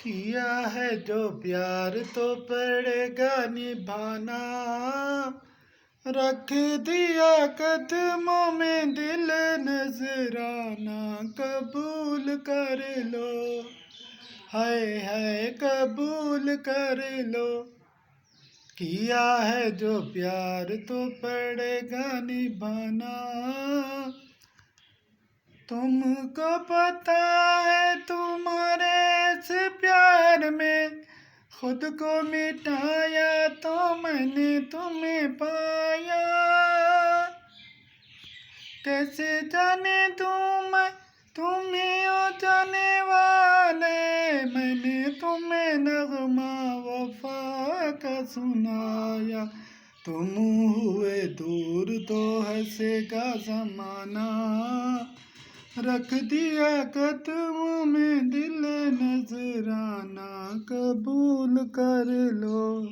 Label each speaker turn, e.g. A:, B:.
A: किया है जो प्यार तो पड़ेगा निभाना। रख दिया कदमों में दिल नजराना। कबूल कर लो, हाय हाय कबूल कर लो। किया है जो प्यार तो पड़ेगा निभाना। तुमको पता है तुम्हारे इस प्यार में खुद को मिटाया तो मैंने तुम्हें पाया। कैसे जाने तुम्हें ओ जाने वाले, मैंने तुम्हें नगमा वफा का सुनाया। तुम हुए दूर तो हंसेगा ज़माना। रख दिया कदमों में दिल नजराना। कबूल कर लो।